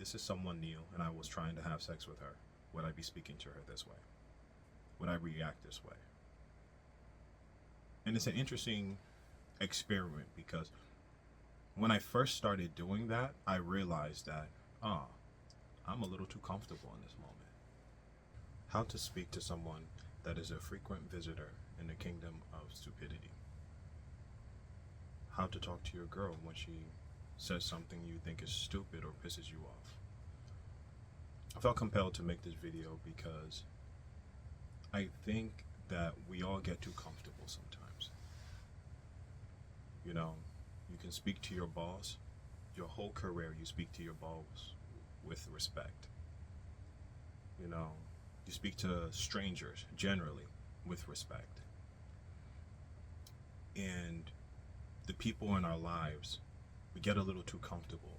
this is someone new and I was trying to have sex with her, would I be speaking to her this way? Would I react this way? And it's an interesting experiment because when I first started doing that, I realized that, ah, I'm a little too comfortable in this moment. How to speak to someone that is a frequent visitor in the kingdom of stupidity. How to talk to your girl when she says something you think is stupid or pisses you off. I felt compelled to make this video because I think that we all get too comfortable sometimes. You know, you can speak to your boss. Your whole career, you speak to your boss with respect. You know, you speak to strangers generally with respect. And the people in our lives, we get a little too comfortable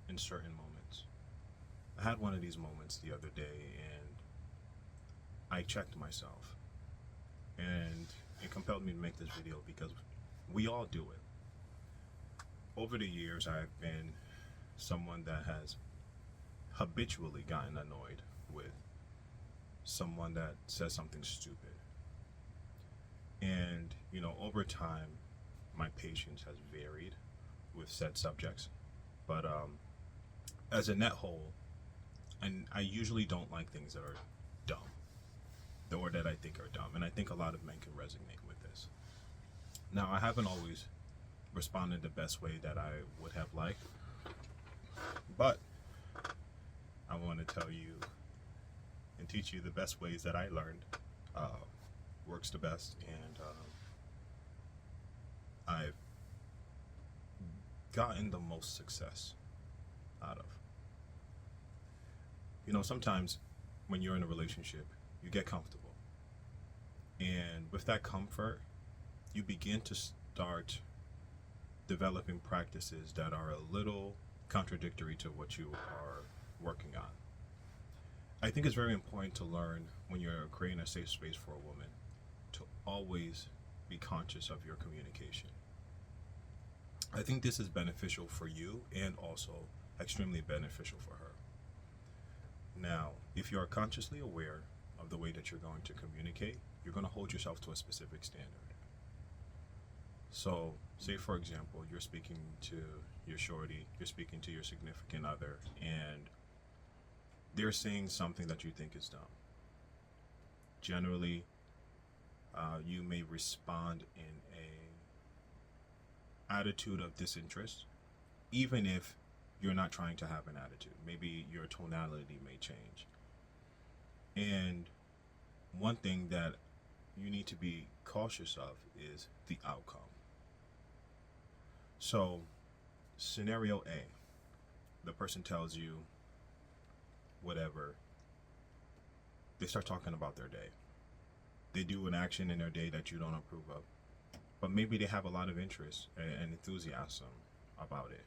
in certain moments. I had one of these moments the other day and I checked myself. And it compelled me to make this video because we all do it. Over the years, I've been someone that has habitually gotten annoyed with someone that says something stupid. And, you know, over time, my patience has varied with said subjects. But as a net whole, and I usually don't like things that are dumb, or that I think are dumb. And I think a lot of men can resonate with this. Now, I haven't always responded the best way that I would have liked, but I want to tell you and teach you the best ways that I learned works the best, and I've gotten the most success out of. You know, sometimes when you're in a relationship, you get comfortable. And with that comfort, you begin to start developing practices that are a little contradictory to what you are working on. I think it's very important to learn when you're creating a safe space for a woman to always be conscious of your communication. I think this is beneficial for you and also extremely beneficial for her. Now, if you are consciously aware of the way that you're going to communicate, you're going to hold yourself to a specific standard. So, say for example, you're speaking to your shorty, you're speaking to your significant other, and they're saying something that you think is dumb. Generally, you may respond in a attitude of disinterest, even if you're not trying to have an attitude. Maybe your tonality may change. And one thing that you need to be cautious of is the outcome. So, scenario A, the person tells you whatever, they start talking about their day. They do an action in their day that you don't approve of, but maybe they have a lot of interest and enthusiasm about it.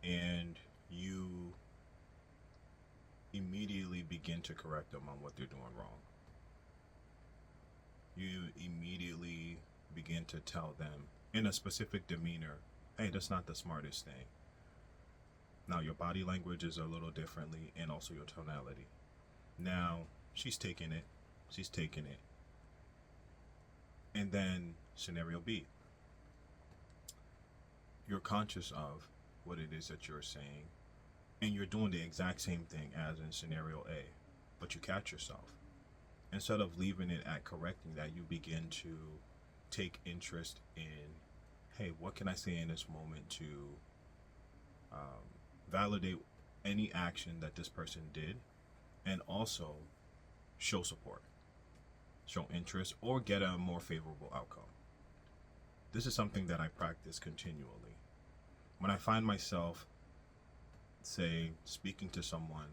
And you immediately begin to correct them on what they're doing wrong. You immediately begin to tell them in a specific demeanor, hey, that's not the smartest thing. Now, your body language is a little differently, and also your tonality. Now, she's taking it. And then, scenario B. You're conscious of what it is that you're saying, and you're doing the exact same thing as in scenario A, but you catch yourself. Instead of leaving it at correcting that, you begin to take interest in, hey, what can I say in this moment to validate any action that this person did, and also show support, show interest, or get a more favorable outcome. This is something that I practice continually. When I find myself, say, speaking to someone,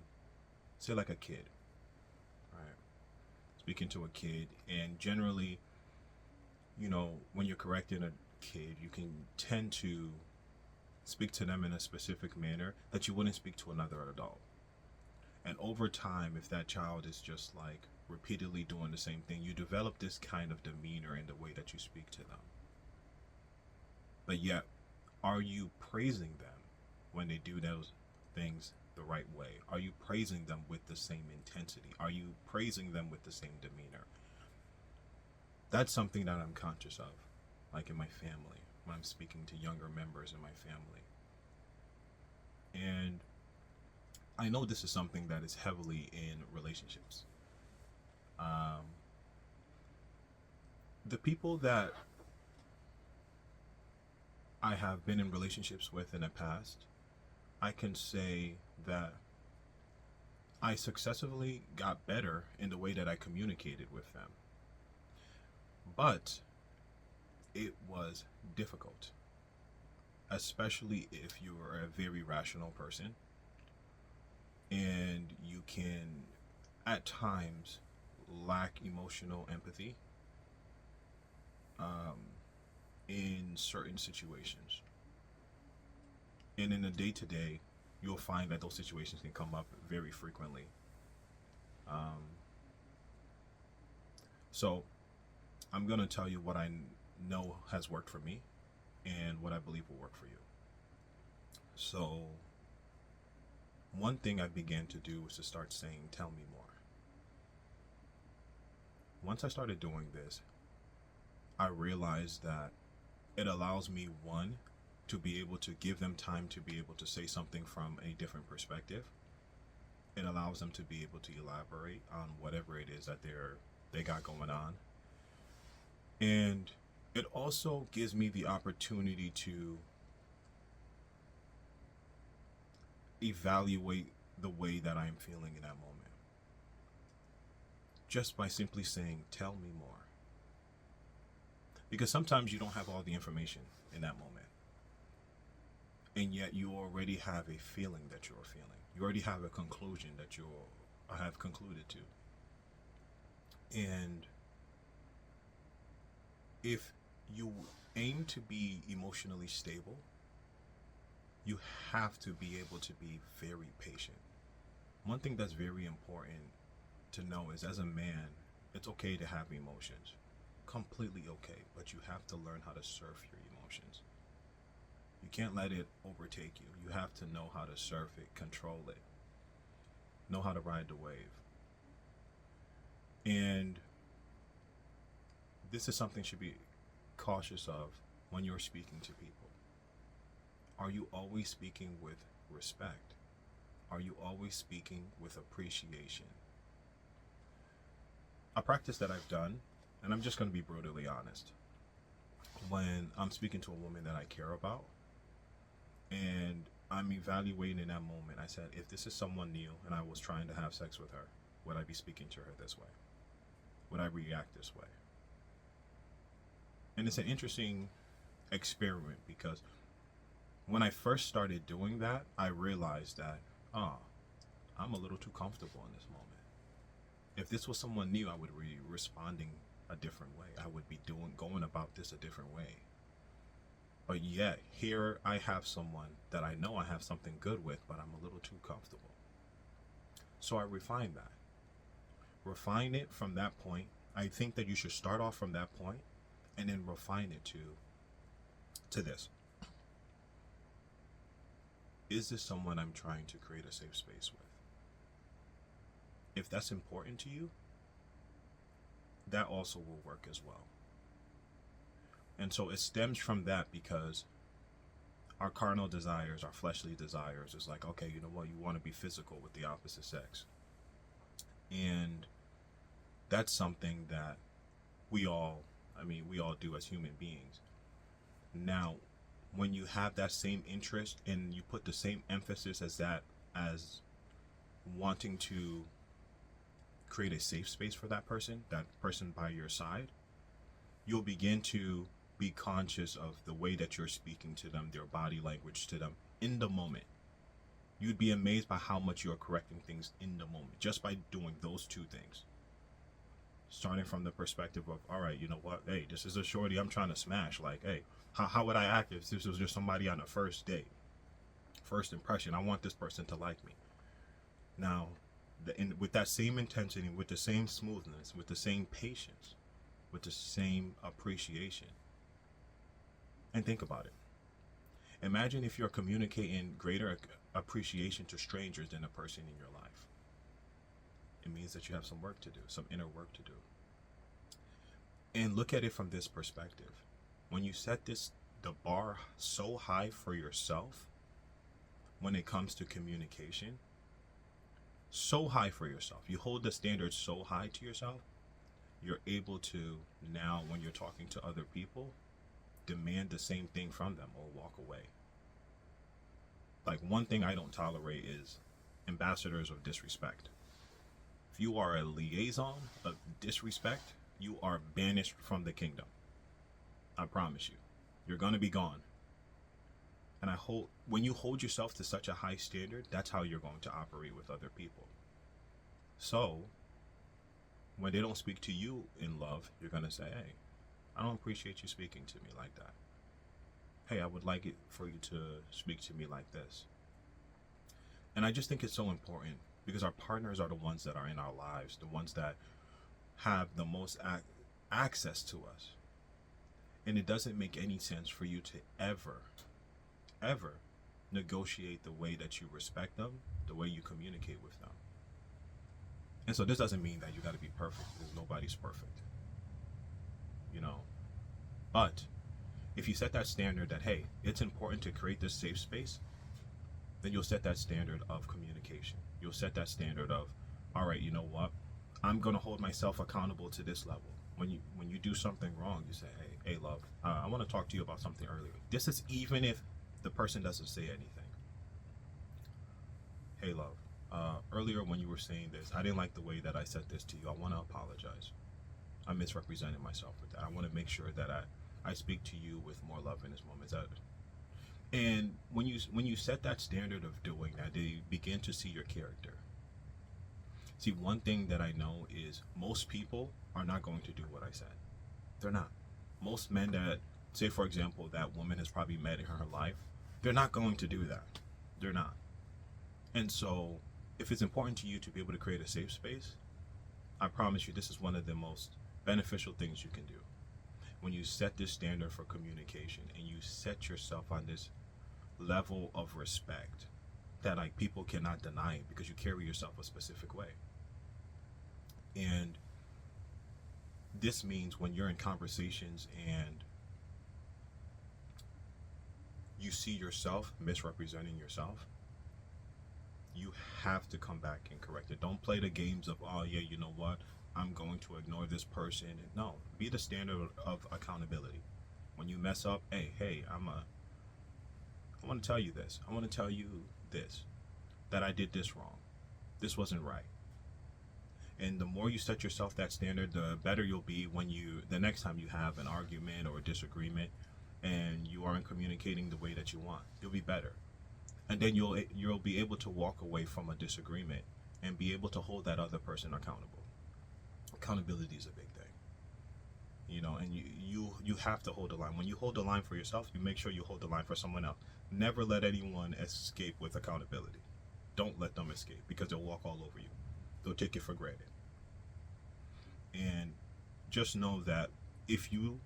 say like a kid, right? Speaking to a kid, and generally, you know, when you're correcting a kid, you can tend to speak to them in a specific manner that you wouldn't speak to another adult. And over time, if that child is just like repeatedly doing the same thing, you develop this kind of demeanor in the way that you speak to them. But yet, are you praising them when they do those things the right way? Are you praising them with the same intensity? Are you praising them with the same demeanor? That's something that I'm conscious of, like in my family, when I'm speaking to younger members in my family. And I know this is something that is heavily in relationships. The people that I have been in relationships with in the past, I can say that I successfully got better in the way that I communicated with them. But it was difficult, especially if you are a very rational person and you can, at times, lack emotional empathy in certain situations. And in the day to day, you'll find that those situations can come up very frequently. Um, so, I'm going to tell you what I know has worked for me and what I believe will work for you. So, one thing I began to do was to start saying, "Tell me more." Once I started doing this, I realized that it allows me, one, to be able to give them time to be able to say something from a different perspective. It allows them to be able to elaborate on whatever it is that they got going on. And it also gives me the opportunity to evaluate the way that I'm feeling in that moment. Just by simply saying, "Tell me more." Because sometimes you don't have all the information in that moment. And yet you already have a feeling that you're feeling. You already have a conclusion that you have concluded to. And if you aim to be emotionally stable, you have to be able to be very patient. One thing that's very important to know is, as a man, it's okay to have emotions. Completely okay, but you have to learn how to surf your emotions. You can't let it overtake you. You have to know how to surf it, control it, know how to ride the wave. And this is something you should be cautious of when you're speaking to people. Are you always speaking with respect? Are you always speaking with appreciation? A practice that I've done, and I'm just going to be brutally honest, when I'm speaking to a woman that I care about and I'm evaluating in that moment, I said, if this is someone new and I was trying to have sex with her, would I be speaking to her this way? Would I react this way? And it's an interesting experiment, because when I first started doing that, I realized that, I'm a little too comfortable in this moment. If this was someone new, I would be responding a different way. I would be going about this a different way. But yet, here I have someone that I know I have something good with, but I'm a little too comfortable. So I refined that. Refine it from that point. I think that you should start off from that point and then refine it to this. Is this someone I'm trying to create a safe space with? If that's important to you, that also will work as well. And so it stems from that, because our carnal desires, our fleshly desires, is like, okay, you know what, you want to be physical with the opposite sex. And that's something that we all do as human beings. Now, when you have that same interest and you put the same emphasis as wanting to create a safe space for that person by your side, you'll begin to be conscious of the way that you're speaking to them, their body language to them in the moment. You'd be amazed by how much you're correcting things in the moment just by doing those two things. Starting from the perspective of, all right, you know what, hey, this is a shorty I'm trying to smash. Like, hey, how would I act if this was just somebody on a first date? First impression, I want this person to like me. Now, with that same intensity, with the same smoothness, with the same patience, with the same appreciation. And think about it. Imagine if you're communicating greater appreciation to strangers than a person in your life. It means that you have some work to do, some inner work to do. And look at it from this perspective. When you set the bar so high for yourself when it comes to communication, so high for yourself, you hold the standard so high to yourself, you're able to now, when you're talking to other people, demand the same thing from them or walk away. Like, one thing I don't tolerate is ambassadors of disrespect. If you are a liaison of disrespect, you are banished from the kingdom. I promise you. You're going to be gone. And when you hold yourself to such a high standard, that's how you're going to operate with other people. So, when they don't speak to you in love, you're going to say, hey, I don't appreciate you speaking to me like that. Hey, I would like it for you to speak to me like this. And I just think it's so important because our partners are the ones that are in our lives, the ones that have the most access to us. And it doesn't make any sense for you to ever negotiate the way that you respect them, the way you communicate with them. And so this doesn't mean that you got to be perfect, because nobody's perfect. You know? But if you set that standard that, hey, it's important to create this safe space, then you'll set that standard of communication. You'll set that standard of, all right, you know what? I'm going to hold myself accountable to this level. When you do something wrong, you say, hey, love, I want to talk to you about something earlier. This is even if the person doesn't say anything. Hey, love, earlier when you were saying this, I didn't like the way that I said this to you. I want to apologize. I misrepresented myself with that. I want to make sure that I speak to you with more love in this moment. And when you set that standard of doing that, they begin to see your character. See, one thing that I know is most people are not going to do what I said. They're not. Most men that, say for example, that woman has probably met in her life, they're not going to do that. They're not. And so, if it's important to you to be able to create a safe space, I promise you this is one of the most beneficial things you can do. When you set this standard for communication and you set yourself on this level of respect that like people cannot deny it because you carry yourself a specific way. And this means when you're in conversations and you see yourself misrepresenting yourself, you have to come back and correct it. Don't play the games of, oh yeah, you know what, I'm going to ignore this person. No, be the standard of accountability. When you mess up, hey, I want to tell you this. I want to tell you this, that I did this wrong. This wasn't right. And the more you set yourself that standard, the better you'll be when the next time you have an argument or a disagreement and you aren't communicating the way that you want. You'll be better. And then you'll be able to walk away from a disagreement and be able to hold that other person accountable. Accountability is a big thing. You know, and you have to hold the line. When you hold the line for yourself, you make sure you hold the line for someone else. Never let anyone escape with accountability. Don't let them escape because they'll walk all over you. They'll take it for granted. And just know that if you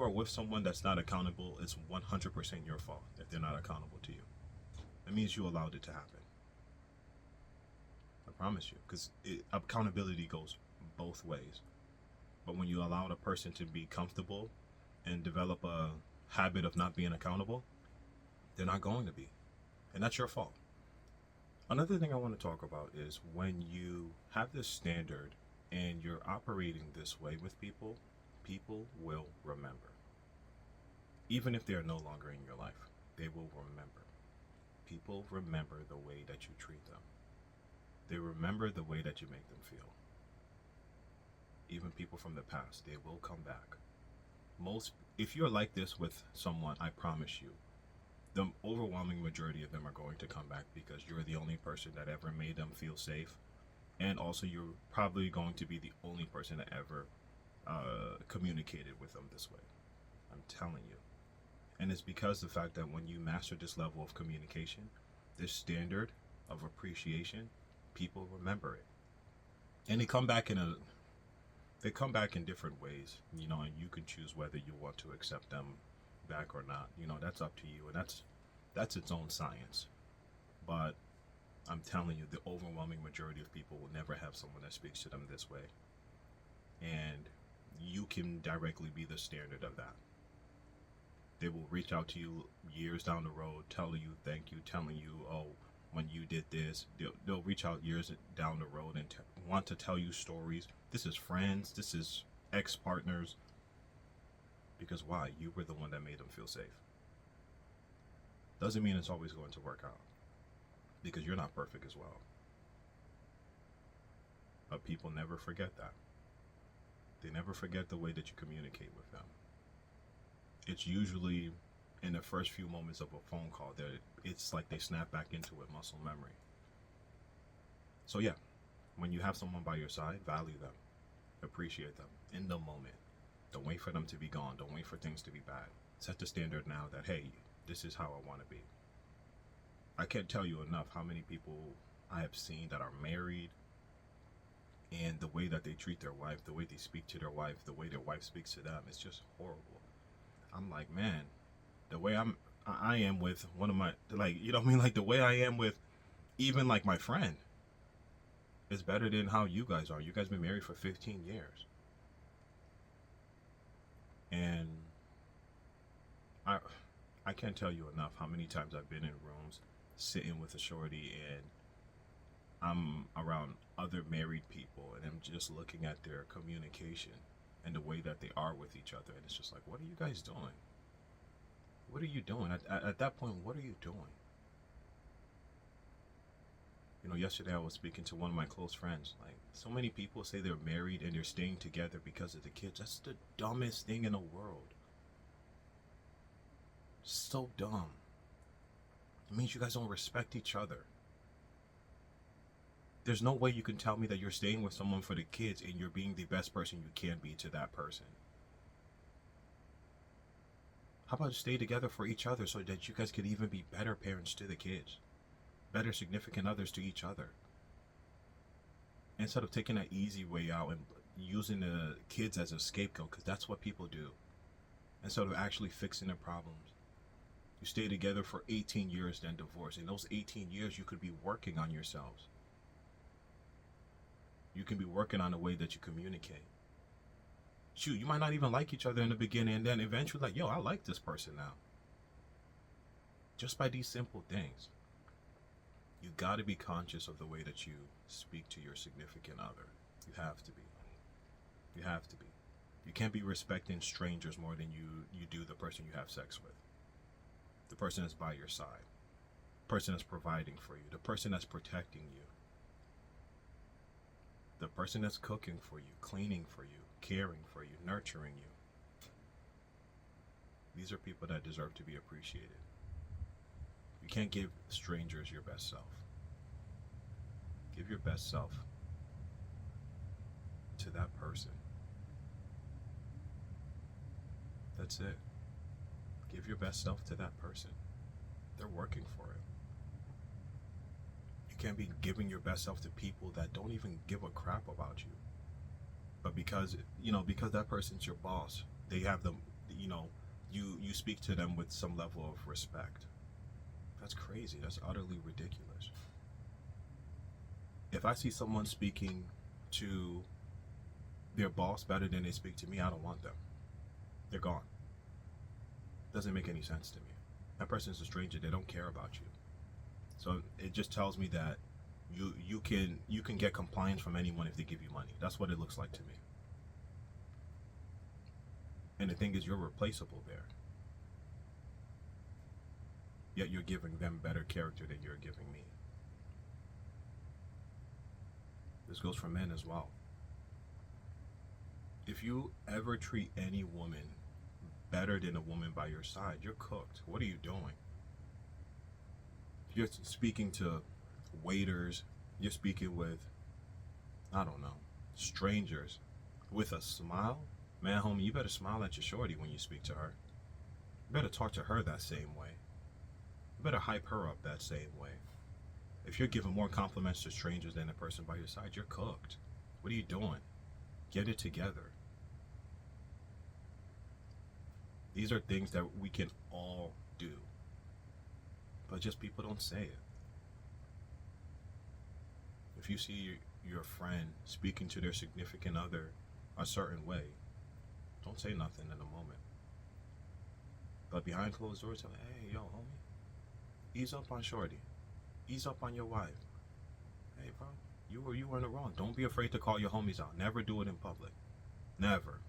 are with someone that's not accountable, it's 100% your fault if they're not accountable to you. That means you allowed it to happen. I promise you, because accountability goes both ways. But when you allow a person to be comfortable and develop a habit of not being accountable, they're not going to be. And that's your fault. Another thing I want to talk about is when you have this standard and you're operating this way with people, people will remember. Even if they're no longer in your life, they will remember. People remember the way that you treat them. They remember the way that you make them feel. Even people from the past, they will come back. If you're like this with someone, I promise you, the overwhelming majority of them are going to come back because you're the only person that ever made them feel safe. And also you're probably going to be the only person that ever communicated with them this way. I'm telling you. And it's because the fact that when you master this level of communication, this standard of appreciation, people remember it. And they come back in different ways, you know, and you can choose whether you want to accept them back or not. That's up to you, and that's its own science. But I'm telling you, the overwhelming majority of people will never have someone that speaks to them this way. And you can directly be the standard of that. They will reach out to you years down the road, telling you thank you, telling you, oh, when you did this. They'll reach out years down the road and want to tell you stories. This is friends, this is ex-partners. Because why? You were the one that made them feel safe. Doesn't mean it's always going to work out, because you're not perfect as well. But people never forget that. They never forget the way that you communicate with them. It's usually in the first few moments of a phone call that it's like they snap back into it, muscle memory. So yeah, when you have someone by your side, value them, appreciate them in the moment. Don't wait for them to be gone. Don't wait for things to be bad. Set the standard now that, hey, this is how I want to be. I can't tell you enough how many people I have seen that are married, and the way that they treat their wife, the way they speak to their wife, the way their wife speaks to them, it's just horrible. I'm like, man, the way I am with one of my, like, you know what I mean? Like, the way I am with even, like, my friend is better than how you guys are. You guys been married for 15 years. And I can't tell you enough how many times I've been in rooms sitting with a shorty, and I'm around other married people, and I'm just looking at their communication and the way that they are with each other, and it's just like, what are you guys doing? What are you doing? At that point, what are you doing? Yesterday I was speaking to one of my close friends. Like, so many people say they're married and they're staying together because of the kids. That's the dumbest thing in the world. So dumb. It means you guys don't respect each other. There's no way you can tell me that you're staying with someone for the kids and you're being the best person you can be to that person. How about stay together for each other so that you guys could even be better parents to the kids? Better significant others to each other. Instead of taking that easy way out and using the kids as a scapegoat, because that's what people do. Instead of actually fixing their problems. You stay together for 18 years, then divorce. In those 18 years, you could be working on yourselves. You can be working on the way that you communicate. Shoot, you might not even like each other in the beginning, and then eventually, like, yo, I like this person now. Just by these simple things. You got to be conscious of the way that you speak to your significant other. You have to be. You have to be. You can't be respecting strangers more than you do the person you have sex with. The person that's by your side. The person that's providing for you. The person that's protecting you. The person that's cooking for you, cleaning for you, caring for you, nurturing you. These are people that deserve to be appreciated. You can't give strangers your best self. Give your best self to that person. That's it. Give your best self to that person. They're working for it. You can't be giving your best self to people that don't even give a crap about you. But because that person's your boss, they have them, you speak to them with some level of respect. That's crazy. That's utterly ridiculous. If I see someone speaking to their boss better than they speak to me, I don't want them. They're gone. Doesn't make any sense to me. That person's a stranger. They don't care about you. So it just tells me that you can get compliance from anyone if they give you money. That's what it looks like to me. And the thing is, you're replaceable there. Yet you're giving them better character than you're giving me. This goes for men as well. If you ever treat any woman better than a woman by your side, you're cooked. What are you doing? You're speaking to waiters, you're speaking with, I don't know, strangers with a smile. Man, homie, you better smile at your shorty when you speak to her. You better talk to her that same way. You better hype her up that same way. If you're giving more compliments to strangers than the person by your side, you're cooked. What are you doing? Get it together. These are things that we can all do, but just people don't say it. If you see your friend speaking to their significant other a certain way, don't say nothing in the moment. But behind closed doors, tell, hey, yo, homie, ease up on shorty, ease up on your wife. Hey, bro, you were in the wrong. Don't be afraid to call your homies out. Never do it in public. Never,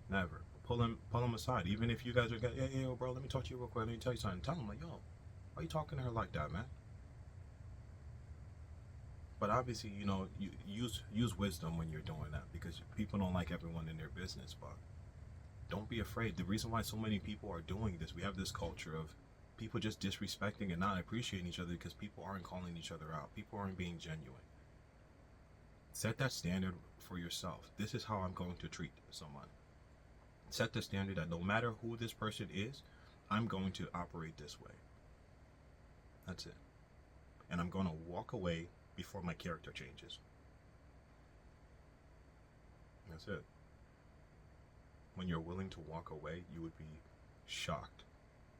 never. Pull them aside. Even if you guys are, hey, yo, bro, let me talk to you real quick. Let me tell you something. Tell them like, yo, why are you talking to her like that, man? But obviously, you use wisdom when you're doing that, because people don't like everyone in their business. But don't be afraid. The reason why so many people are doing this, we have this culture of people just disrespecting and not appreciating each other because people aren't calling each other out. People aren't being genuine. Set that standard for yourself. This is how I'm going to treat someone. Set the standard that no matter who this person is, I'm going to operate this way. That's it. And I'm going to walk away before my character changes. That's it. When you're willing to walk away, you would be shocked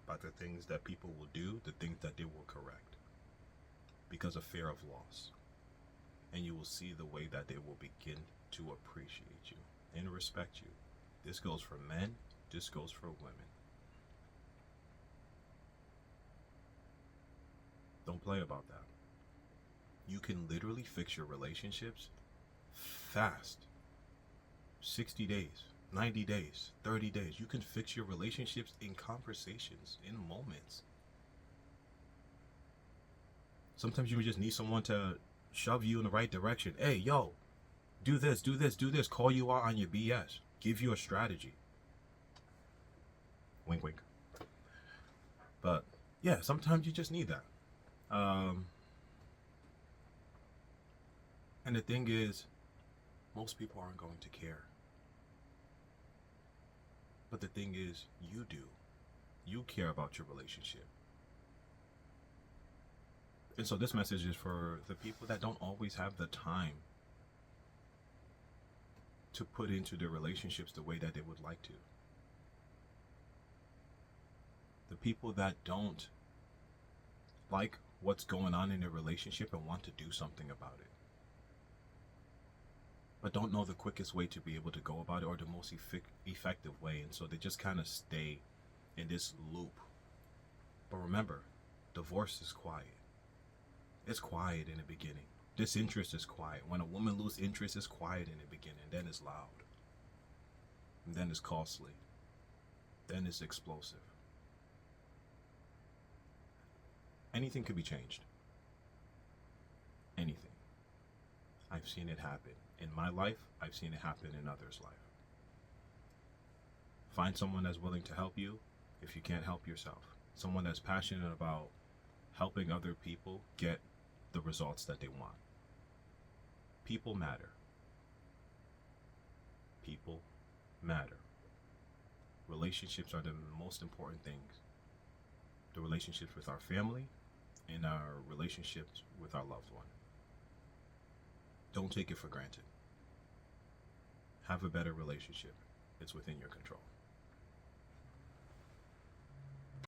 by the things that people will do, the things that they will correct, because of fear of loss. And you will see the way that they will begin to appreciate you and respect you. This goes for men, this goes for women. Don't play about that. You can literally fix your relationships fast. 60 days, 90 days, 30 days. You can fix your relationships in conversations, in moments. Sometimes you just need someone to shove you in the right direction. Hey, yo, do this, do this, do this. Call you out on your BS. Give you a strategy. Wink, wink. But yeah, sometimes you just need that. And the thing is, most people aren't going to care. But the thing is, you do. You care about your relationship. And so this message is for the people that don't always have the time to put into their relationships the way that they would like to. The people that don't like what's going on in their relationship and want to do something about it, but don't know the quickest way to be able to go about it or the most effective way. And so they just kind of stay in this loop. But remember, divorce is quiet. It's quiet in the beginning. Disinterest is quiet. When a woman loses interest, it's quiet in the beginning. Then it's loud. And then it's costly. Then it's explosive. Anything could be changed. Anything. I've seen it happen. In my life, I've seen it happen in others' life. Find someone that's willing to help you if you can't help yourself. Someone that's passionate about helping other people get the results that they want. People matter. People matter. Relationships are the most important things. The relationships with our family and our relationships with our loved one. Don't take it for granted. Have a better relationship. It's within your control.